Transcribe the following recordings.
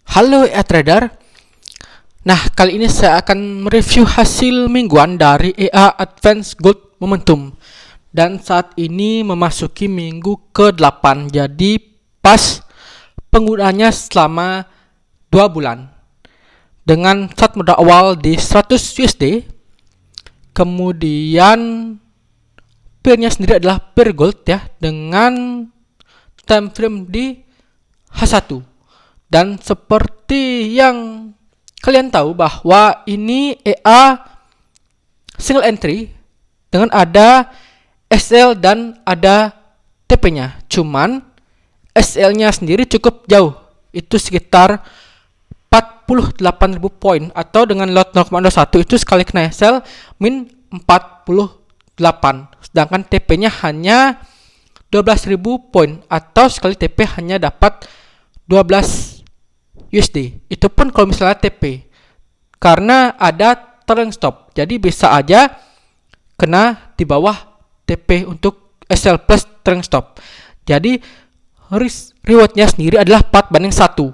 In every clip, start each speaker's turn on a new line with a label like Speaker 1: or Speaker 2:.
Speaker 1: Halo trader. Nah, kali ini saya akan mereview hasil mingguan dari EA Advanced Gold Momentum. Dan saat ini memasuki minggu ke-8. Jadi pas penggunaannya selama 2 bulan. Dengan start modal awal di 100 USD. Kemudian pairnya sendiri adalah pair gold ya, dengan time frame di H1. Dan seperti yang kalian tahu bahwa ini EA single entry dengan ada SL dan ada TP-nya. Cuman SL-nya sendiri cukup jauh. Itu sekitar 48.000 poin atau dengan lot 0,01 itu sekali kena SL min 48. Sedangkan TP-nya hanya 12.000 poin atau sekali TP hanya dapat 12 USD. Itu pun kalau misalnya TP, karena ada trailing stop, jadi bisa aja kena di bawah TP untuk SL plus trailing stop. Jadi rewardnya sendiri adalah 4/1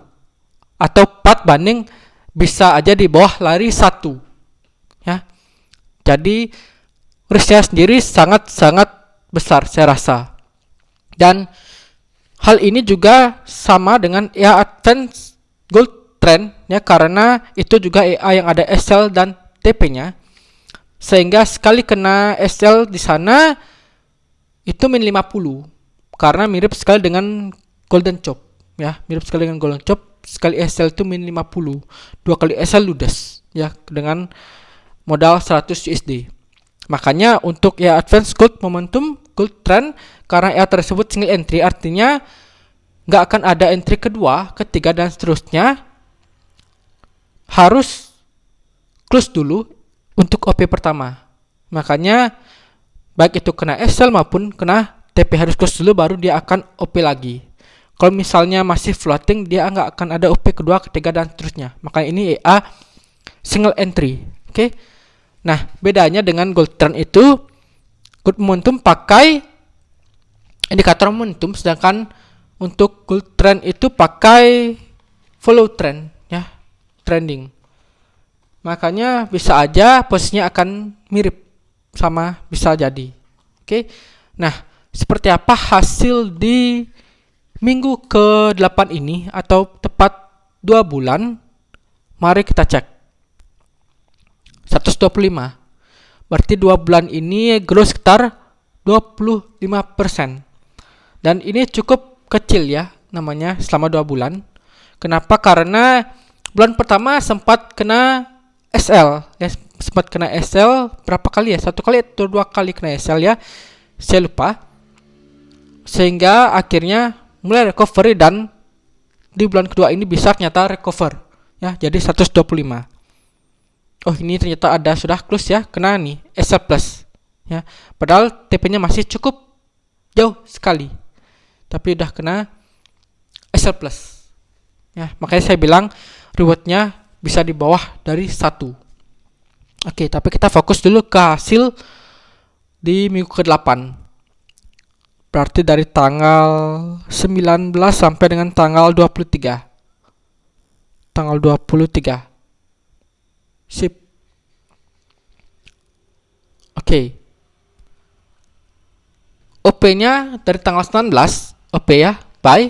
Speaker 1: atau 4 bisa aja di bawah lari 1 ya. Jadi risknya sendiri sangat-sangat besar saya rasa. Dan hal ini juga sama dengan EA Advanced Gold Trend ya, karena itu juga EA yang ada SL dan TP-nya. Sehingga sekali kena SL di sana itu min 50 karena mirip sekali dengan Golden Chop ya, mirip sekali dengan Golden Chop. Sekali SL itu min 50. 2 kali SL ludes ya dengan modal 100 USD. Makanya untuk EA Advanced Gold Momentum Gold Trend, karena EA tersebut single entry, artinya nggak akan ada entry kedua, ketiga, dan seterusnya. Harus close dulu untuk OP pertama. Makanya baik itu kena SL maupun kena TP harus close dulu, baru dia akan OP lagi. Kalau misalnya masih floating, dia nggak akan ada OP kedua, ketiga, dan seterusnya. Makanya ini EA single entry. Oke. Nah, bedanya dengan Gold Trend itu, Gold Momentum pakai indikator momentum, sedangkan untuk Gold Trend itu pakai follow trend ya, trending. Makanya bisa aja posisinya akan mirip sama, bisa jadi. Oke. Nah, seperti apa hasil di minggu ke-8 ini atau tepat 2 bulan? Mari kita cek. 125. Berarti 2 bulan ini growth sekitar 25%. Dan ini cukup kecil ya namanya selama 2 bulan. Kenapa? Karena bulan pertama sempat kena SL ya, sempat kena SL berapa kali ya? 1 kali atau 2 kali kena SL ya, saya lupa. Sehingga akhirnya mulai recovery, dan di bulan kedua ini bisa ternyata recover ya, jadi 125. Oh, ini ternyata ada sudah close ya, kena nih SL plus ya. Padahal TP-nya masih cukup jauh sekali, tapi udah kena SL plus ya. Makanya saya bilang rewardnya bisa di bawah dari 1. Oke, tapi kita fokus dulu ke hasil di minggu ke-8. Berarti dari tanggal 19 sampai dengan tanggal 23. Tanggal 23. Sip. Oke. OP-nya dari tanggal 19 OP ya, buy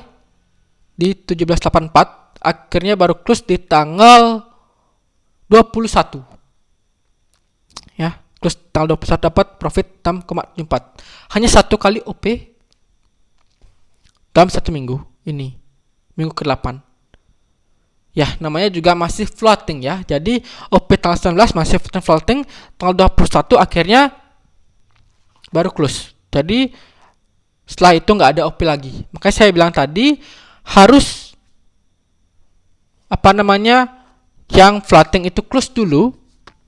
Speaker 1: di 17.84, akhirnya baru close di tanggal 21. Ya, close tanggal 21 dapat profit 6,74. Hanya 1 kali OP dalam 1 minggu ini, minggu ke-8. Ya, namanya juga masih floating ya. Jadi OP tanggal 19 masih floating, tanggal 21 akhirnya baru close. Jadi setelah itu nggak ada OP lagi. Makanya saya bilang tadi harus yang floating itu close dulu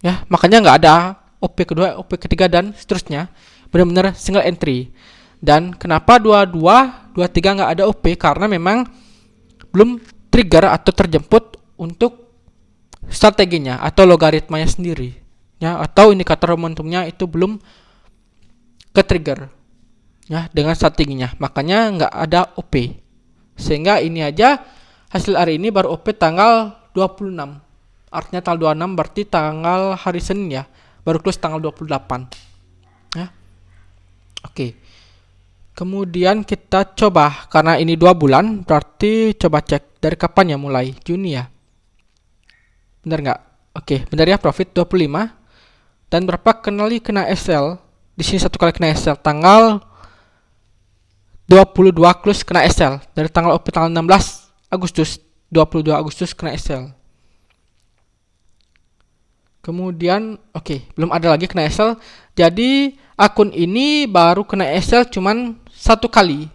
Speaker 1: ya. Makanya nggak ada OP kedua, OP ketiga, dan seterusnya. Benar-benar single entry. Dan kenapa 22, 23 nggak ada OP? Karena memang belum trigger atau terjemput untuk strateginya atau logaritmanya sendiri ya, atau indikator momentumnya itu belum ke trigger ya dengan strateginya. Makanya nggak ada OP, sehingga ini aja hasil hari ini baru OP tanggal 26. Artinya tanggal 26 berarti tanggal hari Senin ya. Baru close tanggal 28. Ya. Oke. Kemudian kita coba, karena ini 2 bulan, berarti coba cek dari kapan ya mulai? Juni ya. Benar nggak? Oke, benar ya, profit 25. Dan berapa kali kena SL? Di sini 1 kali kena SL tanggal 22 close kena SL. Dari tanggal OP tanggal 16 Agustus, 22 Agustus kena SL. Kemudian oke, belum ada lagi kena SL. Jadi akun ini baru kena SL cuman 1 kali.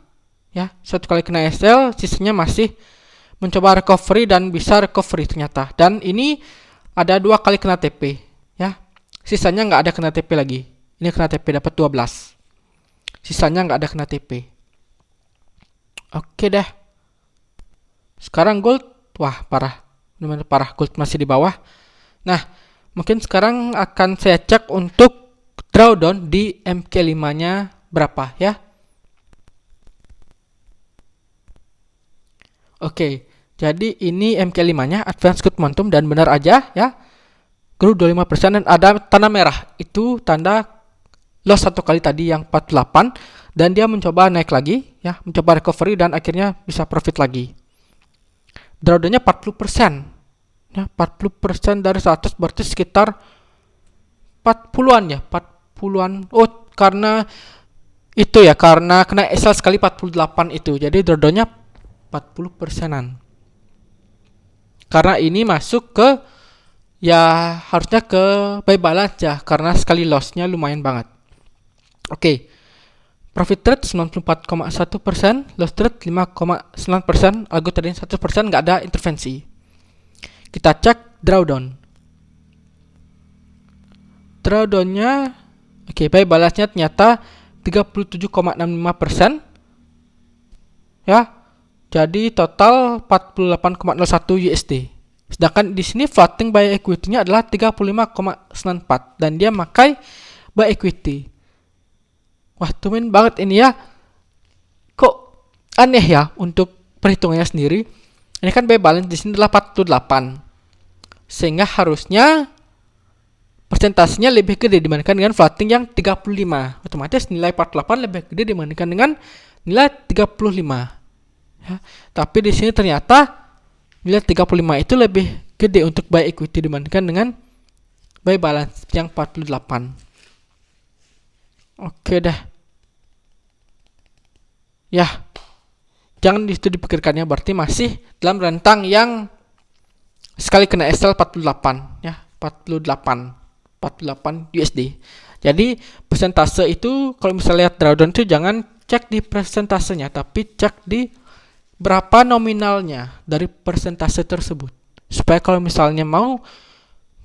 Speaker 1: Ya, 1 kali kena SL, sisanya masih mencoba recovery dan bisa recovery ternyata. Dan ini ada 2 kali kena TP, ya. Sisanya nggak ada kena TP lagi. Ini kena TP dapat 12. Sisanya nggak ada kena TP. Oke deh. Sekarang gold, wah parah. Benar-benar parah, gold masih di bawah. Nah, mungkin sekarang akan saya cek untuk drawdown di MK5-nya berapa ya. Oke, jadi ini MK5-nya Advanced Good Momentum dan benar aja ya. Grow 25% dan ada tanda merah. Itu tanda loss 1 kali tadi yang 48 dan dia mencoba naik lagi ya, mencoba recovery dan akhirnya bisa profit lagi. Drawdownnya 40%. Ya, 40% dari 100 berarti sekitar 40-an ya, 40-an. Oh, karena itu ya, karena kena SL sekali 48 itu. Jadi drawdownnya 40%-an. Karena ini masuk ke ya harusnya ke buy balance ya, karena sekali lossnya lumayan banget. Oke. Profit rate 94,1%, loss rate 5,9%, algo tadi 1% nggak ada intervensi. Kita cek drawdown. Drawdownnya oke, buy balance-nya ternyata 37,65%. Ya. Jadi total 48,01 USD. Sedangkan di sini floating buy equity-nya adalah 35,94 dan dia pakai buy equity. Wah, tumben banget ini ya. Kok aneh ya untuk perhitungannya sendiri. Ini kan buy balance di sini adalah 48. Sehingga harusnya persentasenya lebih gede dibandingkan dengan floating yang 35. Otomatis nilai 48 lebih gede dibandingkan dengan nilai 35. Ya, tapi di sini ternyata nilai 35 itu lebih gede untuk buy equity dibandingkan dengan buy balance yang 48. Oke dah. Ya. Jangan di situ dipikirkannya, berarti masih dalam rentang yang sekali kena SL 48 ya, 48 USD. Jadi persentase itu kalau misalnya lihat drawdown itu jangan cek di persentasenya, tapi cek di berapa nominalnya dari persentase tersebut. Supaya kalau misalnya mau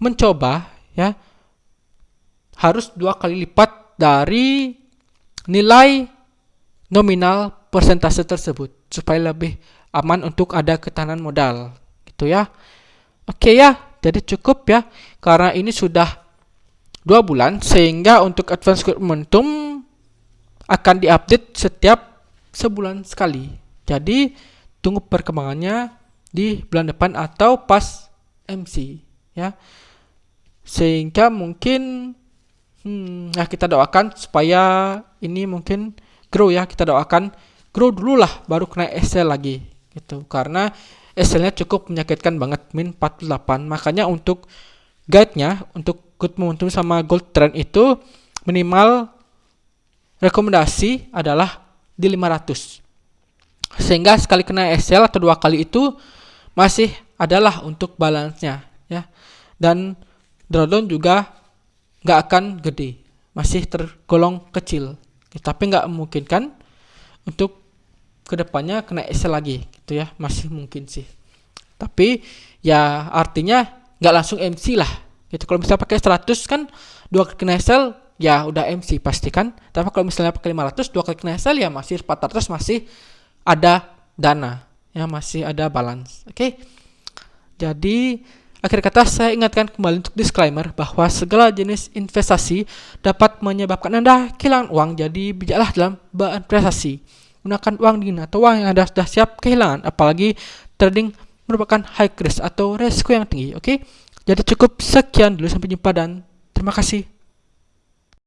Speaker 1: mencoba ya, harus 2 kali lipat dari nilai nominal persentase tersebut supaya lebih aman untuk ada ketahanan modal gitu ya. Oke ya, jadi cukup ya, karena ini sudah 2 bulan sehingga untuk Advanced Good Momentum akan diupdate setiap sebulan sekali. Jadi tunggu perkembangannya di bulan depan atau pas MC ya. Sehingga mungkin ya kita doakan supaya ini mungkin grow ya. Kita doakan grow dulu lah baru kena SL lagi gitu. Karena SL-nya cukup menyakitkan banget, min 48. Makanya untuk guide-nya untuk Good Momentum sama Gold Trend itu minimal rekomendasi adalah di 500. Sehingga sekali kena SL atau 2 kali itu masih adalah untuk balance-nya ya. Dan drawdown juga nggak akan gede, masih tergolong kecil. Tapi nggak memungkinkan untuk kedepannya kena SL lagi gitu ya, masih mungkin sih. Tapi ya artinya nggak langsung MC lah gitu. Kalau misalnya pakai 100 kan 2 kali kena SL ya udah MC pastikan. Tapi kalau misalnya pakai 500 2 kali kena SL ya masih 400, masih ada dana ya, masih ada balance. Oke. Jadi akhir kata saya ingatkan kembali untuk disclaimer bahwa segala jenis investasi dapat menyebabkan Anda kehilangan uang. Jadi bijaklah dalam berinvestasi. Gunakan uang dingin atau uang yang Anda sudah siap kehilangan, apalagi trading merupakan high risk atau resiko yang tinggi. Oke, jadi cukup sekian dulu, sampai jumpa dan terima kasih.